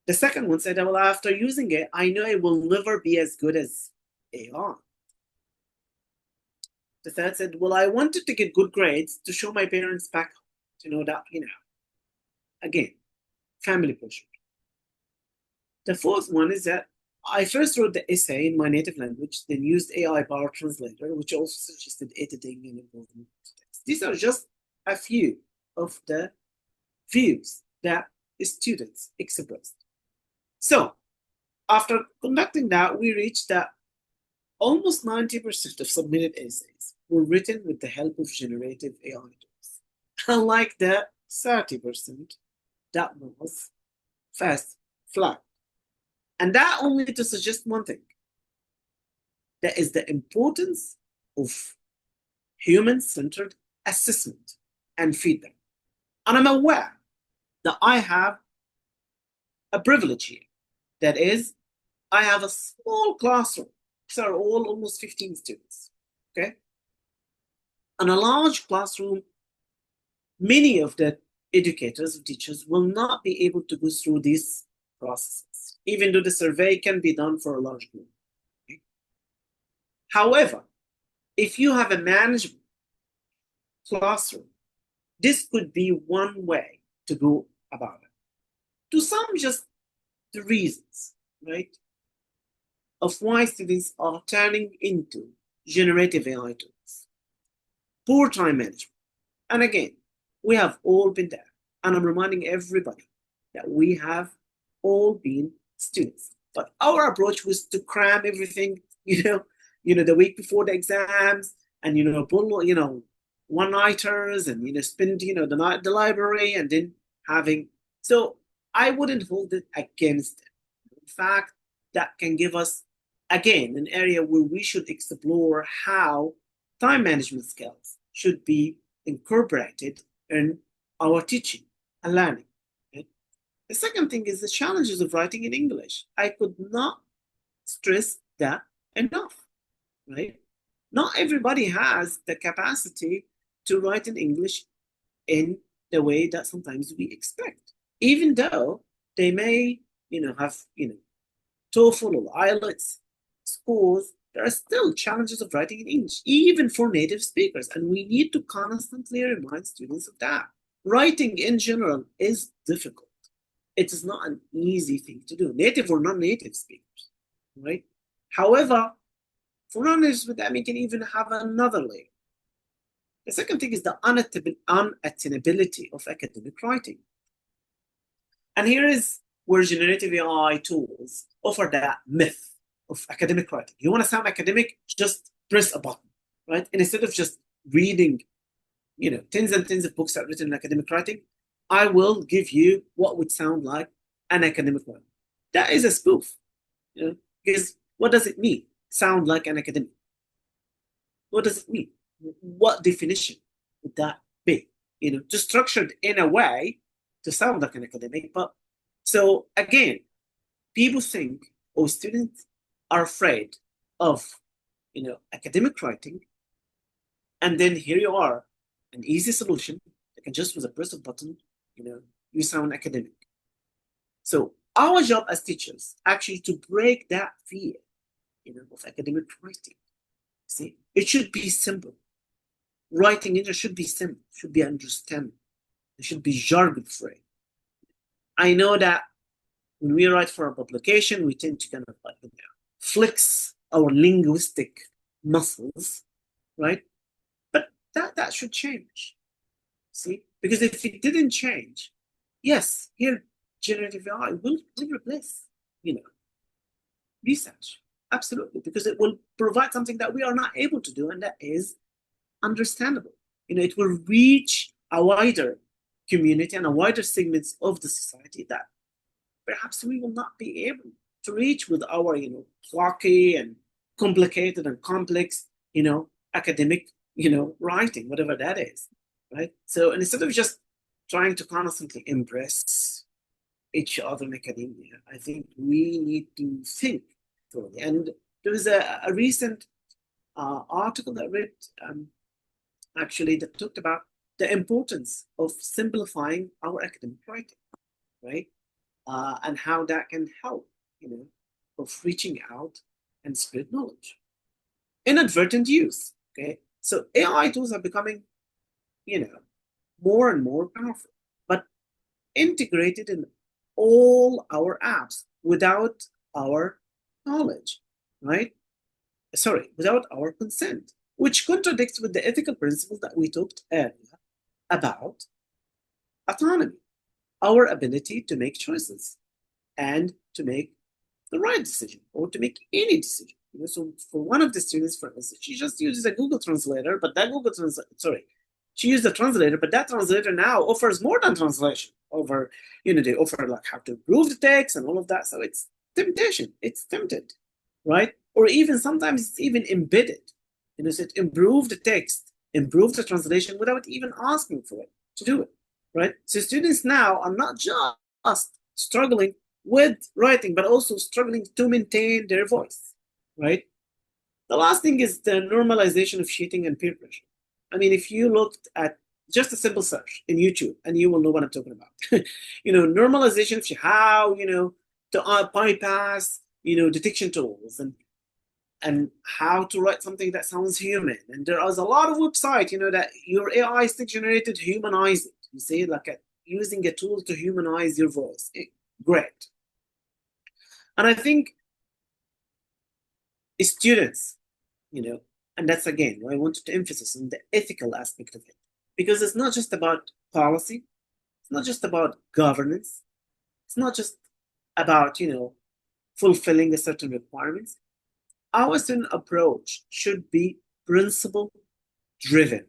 The second one said, well, after using it, I know it will never be as good as AI. The third said, well, I wanted to get good grades to show my parents back home, to know that, again, family pressure. The fourth one is that I first wrote the essay in my native language, then used AI-powered translator, which also suggested editing and improvement of text. These are just a few of the views that the students expressed. So, after conducting that, we reached that almost 90% of submitted essays were written with the help of generative AI tools, unlike the 30% that was fast flagged. And that only to suggest one thing. That is the importance of human-centered assessment and feedback. And I'm aware that I have a privilege here. That is, I have a small classroom. These are all almost 15 students, okay? And a large classroom, many of the educators and teachers will not be able to go through these processes, even though the survey can be done for a large group. Okay? However, if you have a management classroom, this could be one way to go about it. To some, just the reasons, right, of why students are turning into generative AI tools. Poor time management. And again, we have all been there. And I'm reminding everybody that we have all been students. But our approach was to cram everything, the week before the exams, and pull, one-nighters, and spend, the night at the library, and then having. So I wouldn't hold it against it. In fact, that can give us, again, an area where we should explore how time management skills should be incorporated in our teaching and learning. Right? The second thing is the challenges of writing in English. I could not stress that enough, right? Not everybody has the capacity to write in English in the way that sometimes we expect, even though they may, have, TOEFL or IELTS scores. There are still challenges of writing in English, even for native speakers, and we need to constantly remind students of that. Writing in general is difficult. It is not an easy thing to do, native or non-native speakers, right? However, for non-native speakers, we can even have another layer. The second thing is the unattainability of academic writing. And here is where generative AI tools offer that myth of academic writing. You want to sound academic? Just press a button, right? And instead of just reading, tens and tens of books that are written in academic writing, I will give you what would sound like an academic writing. That is a spoof, because what does it mean? Sound like an academic. What does it mean? What definition would that be? Just structured in a way to sound like an academic. But so again, people think, or students are afraid of, academic writing. And then here you are, an easy solution that can just with a press of button, you sound academic. So our job as teachers actually to break that fear, of academic writing. See, it should be simple. Writing English should be simple, should be understandable. It should be jargon-free. I know that when we write for a publication, we tend to kind of like flex our linguistic muscles, right? But that should change. See, because if it didn't change, yes, here generative AI will replace, research. Absolutely, because it will provide something that we are not able to do, and that is understandable. It will reach a wider community and a wider segments of the society that perhaps we will not be able to reach with our, plucky and complicated and complex, academic, writing, whatever that is, right? So instead of just trying to constantly impress each other in academia, I think we need to think thoroughly. And there was a recent article that I read, actually, that talked about the importance of simplifying our academic writing, right? And how that can help, of reaching out and spread knowledge. Inadvertent use, okay? So AI tools are becoming, more and more powerful, but integrated in all our apps without our knowledge, right? Sorry, without our consent, which contradicts with the ethical principles that we talked earlier about autonomy, our ability to make choices and to make the right decision or to make any decision. So for one of the students, for instance, she just uses a Google translator, but that Google translator, she used a translator, but that translator now offers more than translation. Over, they offer like how to improve the text and all of that. So it's temptation. It's tempted, right? Or even sometimes it's even embedded. So it improve the text, improve the translation without even asking for it to do it, right? So students now are not just struggling with writing, but also struggling to maintain their voice, right? The last thing is the normalization of cheating and peer pressure. I mean, if you looked at just a simple search in YouTube, and you will know what I'm talking about. Normalization of how, to bypass, detection tools and how to write something that sounds human. And there is a lot of websites, that your AI is generated humanize it. You see, like using a tool to humanize your voice. Great. And I think students, and that's again why I wanted to emphasize on the ethical aspect of it. Because it's not just about policy, it's not just about governance, it's not just about, fulfilling a certain requirements. Our student approach should be principle driven.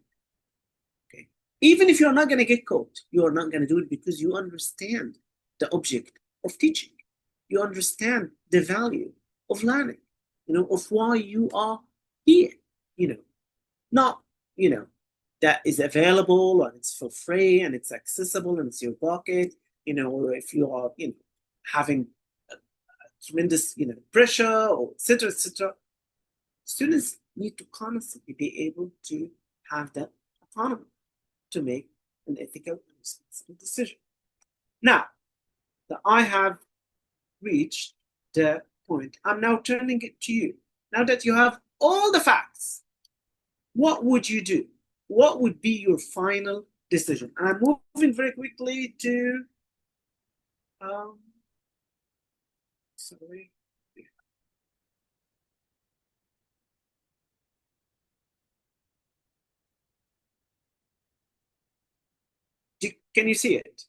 Okay. Even if you're not going to get caught, you are not going to do it because you understand the object of teaching. You understand the value of learning, of why you are here, not, that is available and it's for free and it's accessible and it's your pocket, or if you are, having a tremendous, pressure or et cetera, et cetera. Students need to constantly be able to have that autonomy to make an ethical and responsible decision. Now that I have reached the point, I'm now turning it to you. Now that you have all the facts, what would you do? What would be your final decision? And I'm moving very quickly to, um, sorry. Can you see it?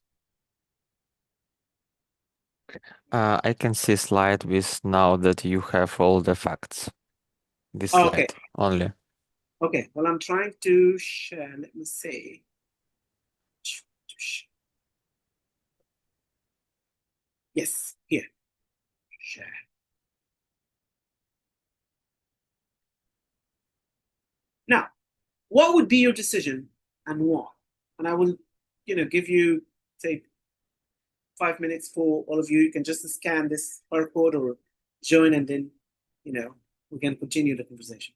I can see slide with now that you have all the facts. This Oh, okay. slide only. Okay. Well, I'm trying to share. Let me see. Yes, here. Share. Now, what would be your decision and why? And I will, give you, say, 5 minutes for all of you. You can just scan this barcode or join, and then, we can continue the conversation.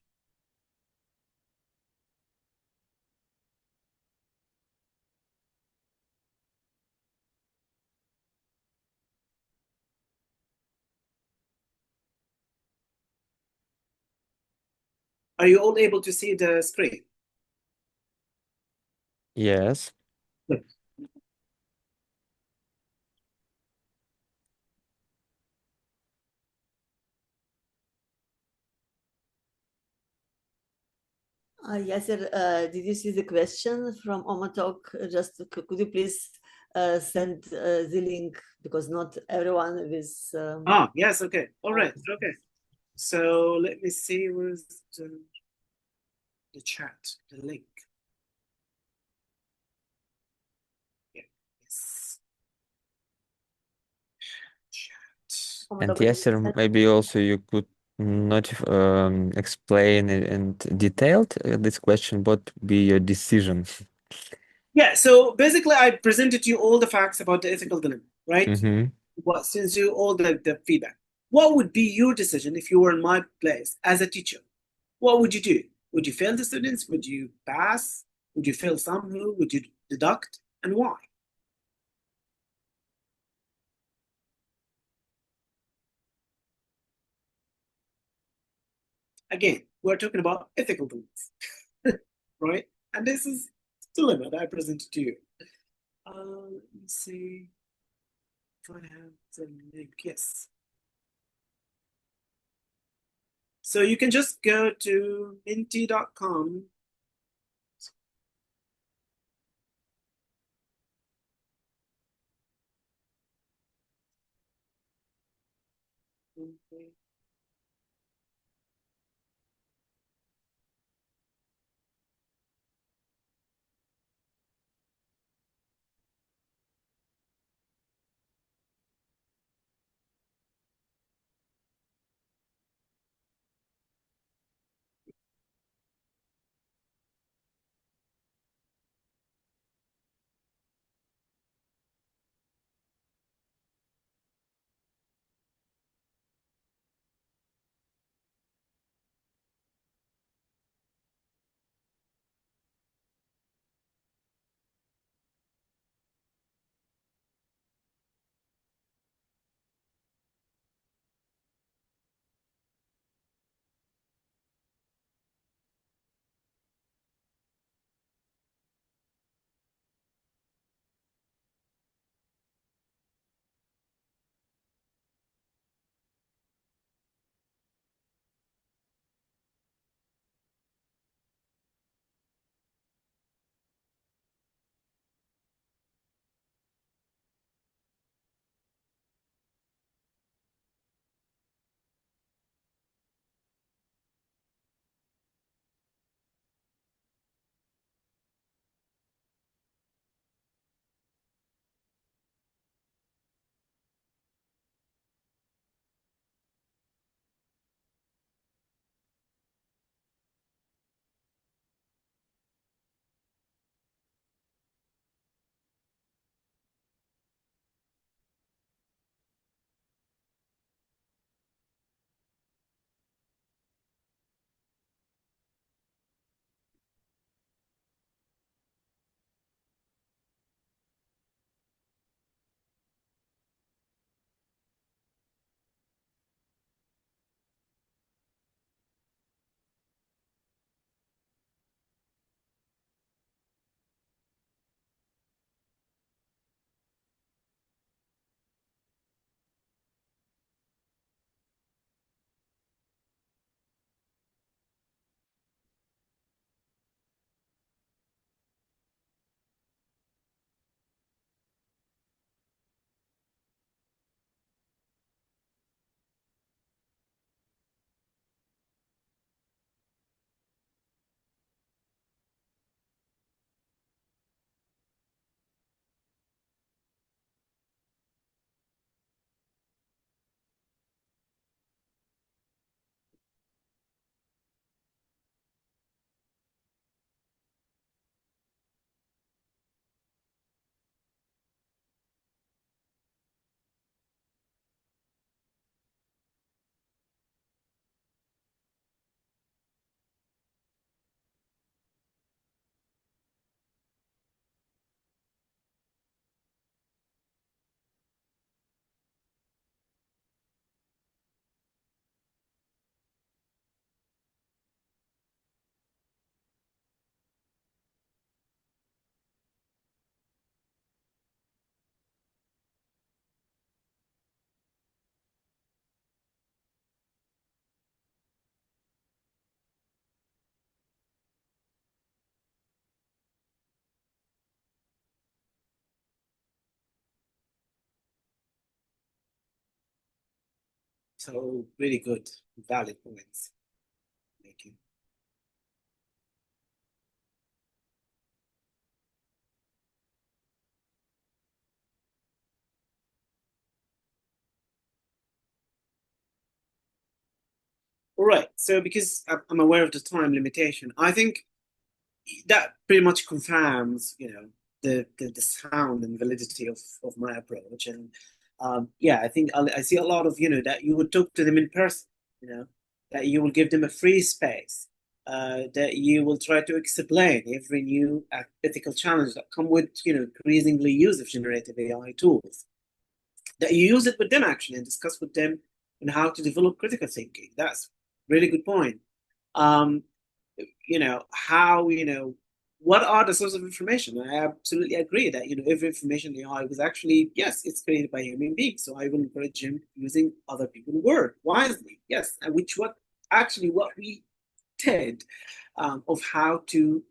Are you all able to see the screen? Yes. Good. Yasser, did you see the question from Omatok? Just could you please send the link, because not everyone is. Yes, okay. All right, okay. So let me see where's the chat, the link. Yeah, yes. Chat. And yes, sir, maybe also you could not explain it and detailed this question, what would be your decision? Yeah, so basically I presented to you all the facts about the ethical dilemma, right? Mm-hmm. What since you all the feedback. What would be your decision if you were in my place as a teacher? What would you do? Would you fail the students? Would you pass? Would you fail somehow? Would you deduct? And why? Again, we're talking about ethical dilemmas, right? And this is the dilemma that I presented to you. Let me see if I have the link. Yes. So you can just go to minty.com. Okay. So really good, valid points. Thank you. All right. So because I'm aware of the time limitation, I think that pretty much confirms, the sound and validity of my approach. And yeah, I think I see a lot of, that you would talk to them in person, that you will give them a free space, that you will try to explain every new ethical challenge that come with, increasingly use of generative AI tools, that you use it with them actually and discuss with them on how to develop critical thinking. That's really good point. Um, how, what are the sources of information? I absolutely agree that, every information AI was actually, yes, it's created by human beings. So I will encourage him using other people's work wisely. Yes. And what we did, of how to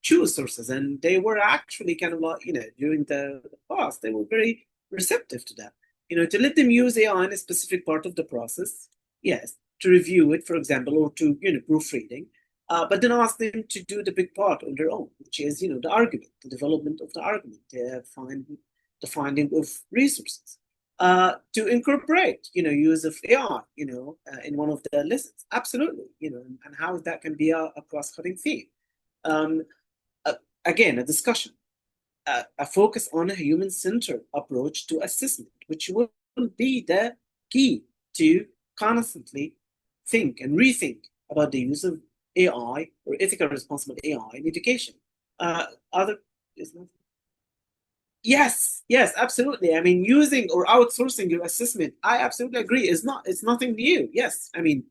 choose sources. And they were actually kind of like, during the past, they were very receptive to that. To let them use AI in a specific part of the process, yes, to review it, for example, or to, proofreading, but then ask them to do the big part on their own, which is, the argument, the development of the argument, the finding of resources, to incorporate, use of AI, in one of the lessons. Absolutely, and how that can be a cross-cutting theme. Um, Again, a discussion, a focus on a human-centered approach to assessment, which will be the key to constantly think and rethink about the use of AI or ethical responsible AI in education. Other is not. Yes, yes, absolutely. I mean, using or outsourcing your assessment, I absolutely agree. It's nothing new. Yes, I mean,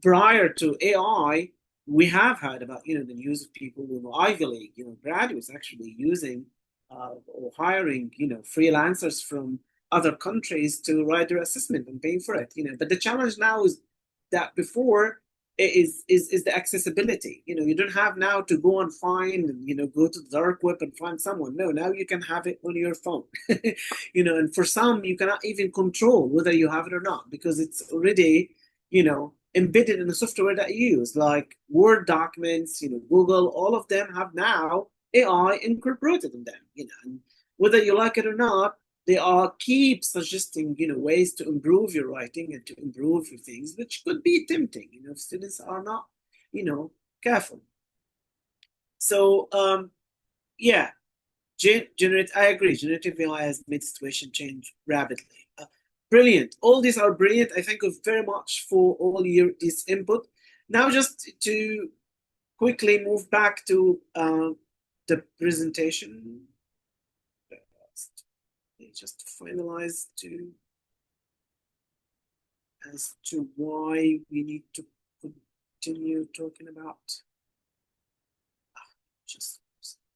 prior to AI, we have heard about the use of people who are Ivy League, graduates actually using or hiring freelancers from other countries to write their assessment and paying for it. But the challenge now is that before is the accessibility. You don't have now to go and find and go to the dark web and find someone. No, now you can have it on your phone. And for some you cannot even control whether you have it or not because it's already embedded in the software that you use, like Word documents, Google, all of them have now AI incorporated in them, and whether you like it or not, they are keep suggesting, ways to improve your writing and to improve your things, which could be tempting, if students are not, careful. So, yeah, I agree. Generative AI has made the situation change rapidly. Brilliant. All these are brilliant. I thank you very much for all this input. Now, just to quickly move back to the presentation. Just finalize as to why we need to continue talking about just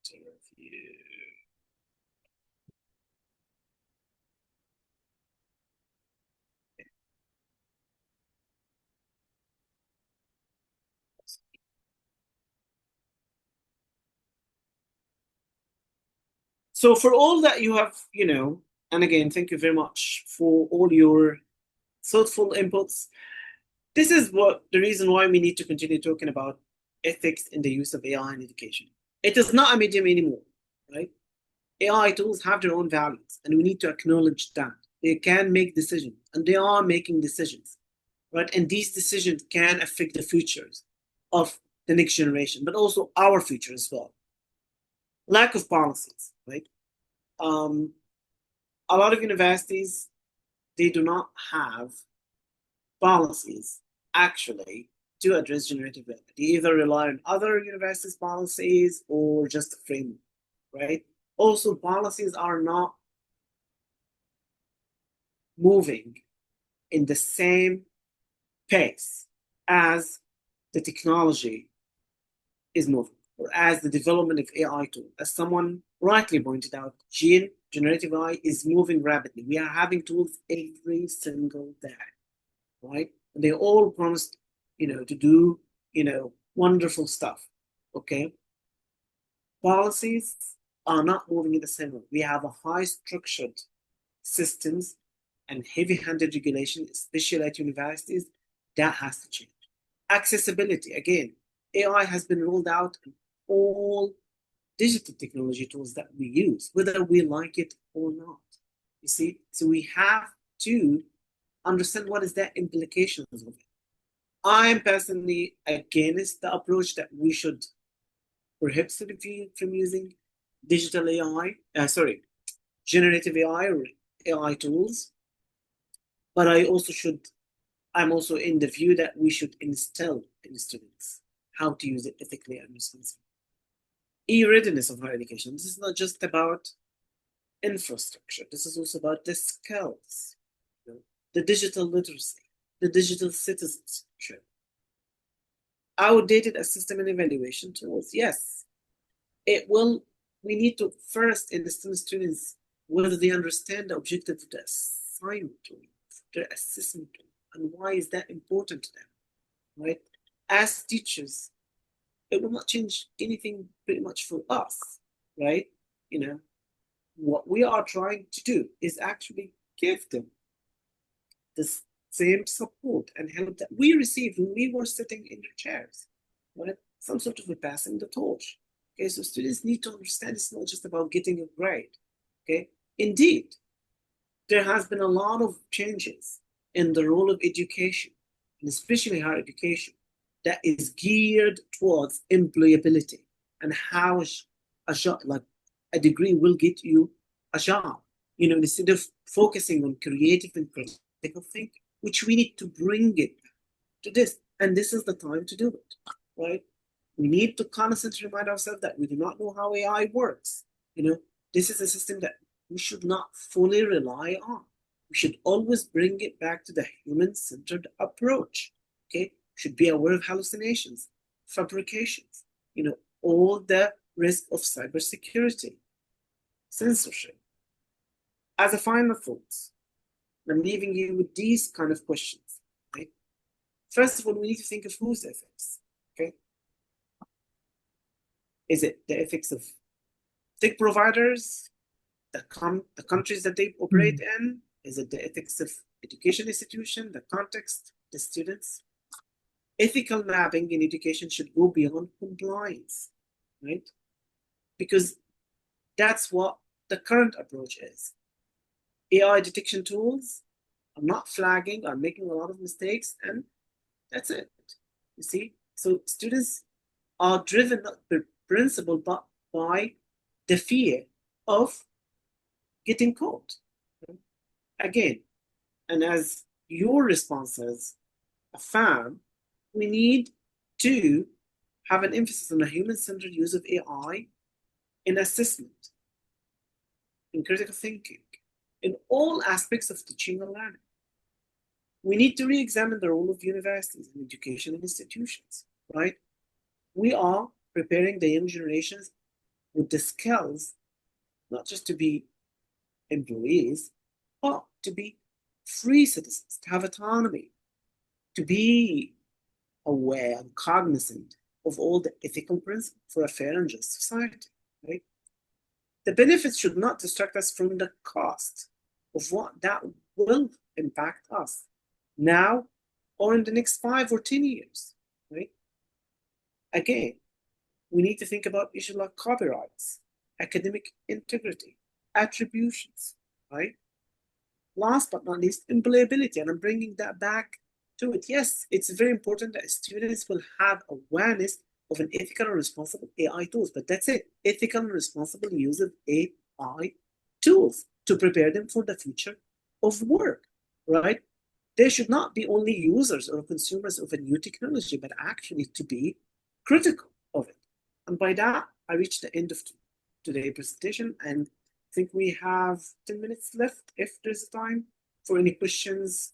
to review. So for all that you have, and again, thank you very much for all your thoughtful inputs. This is what the reason why we need to continue talking about ethics in the use of AI in education. It is not a medium anymore, right? AI tools have their own values, and we need to acknowledge that. They can make decisions, and they are making decisions, right? And these decisions can affect the futures of the next generation, but also our future as well. Lack of policies, right? Um, a lot of universities, they do not have policies actually to address generative AI. They either rely on other universities' policies or just a framework, right? Also, policies are not moving in the same pace as the technology is moving, or as the development of AI tool. As someone rightly pointed out, generative AI is moving rapidly. We are having tools every single day, right? And they all promised, to do, wonderful stuff. Okay. Policies are not moving in the same way. We have a high structured systems and heavy-handed regulation, especially at universities, that has to change. Accessibility, again, AI has been rolled out in all digital technology tools that we use, whether we like it or not. You see, so we have to understand what is the implications of it. I'm personally against the approach that we should prohibit students from using digital AI, generative AI or AI tools. But I'm also in the view that we should instill in students how to use it ethically and responsibly. E-readiness of higher education. This is not just about infrastructure. This is also about the skills, the digital literacy, the digital citizenship. Outdated assessment and evaluation tools. Yes, we need to first instill students whether they understand the objective of the assignment tool, the assessment tool, and why is that important to them, right? As teachers, it will not change anything pretty much for us, right? What we are trying to do is actually give them the same support and help that we received when we were sitting in their chairs, right? Some sort of a passing the torch. Okay, so students need to understand it's not just about getting a grade. Okay, indeed, there has been a lot of changes in the role of education, and especially higher education, that is geared towards employability and how a job, like a degree, will get you a job. Instead of focusing on creative and critical thinking, which we need to bring it to this, and this is the time to do it, right? We need to constantly remind ourselves that we do not know how AI works. This is a system that we should not fully rely on. We should always bring it back to the human-centered approach. Okay, should be aware of hallucinations, fabrications, all the risk of cybersecurity, censorship. As a final thought, I'm leaving you with these kind of questions. Right? First of all, we need to think of whose ethics. Okay, is it the ethics of tech providers, the countries that they operate in? Is it the ethics of education institution, the context, the students? Ethical mapping in education should go beyond compliance, right? Because that's what the current approach is. AI detection tools are not flagging, are making a lot of mistakes, and that's it. You see? So students are driven not by principle, but by the fear of getting caught. Again, and as your responses affirm, we need to have an emphasis on a human-centered use of AI in assessment, in critical thinking, in all aspects of teaching and learning. We need to re-examine the role of universities and educational institutions, right? We are preparing the young generations with the skills, not just to be employees, but to be free citizens, to have autonomy, to be aware and cognizant of all the ethical principles for a fair and just society, right? The benefits should not distract us from the cost of what that will impact us now or in the next 5 or 10 years, right? Again, we need to think about issues like copyrights, academic integrity, attributions, right? Last but not least, employability, and I'm bringing that back to it. Yes, it's very important that students will have awareness of an ethical and responsible AI tools, but that's it. Ethical and responsible use of AI tools to prepare them for the future of work, right? They should not be only users or consumers of a new technology, but actually to be critical of it. And by that, I reach the end of today's presentation, and I think we have 10 minutes left if there's time for any questions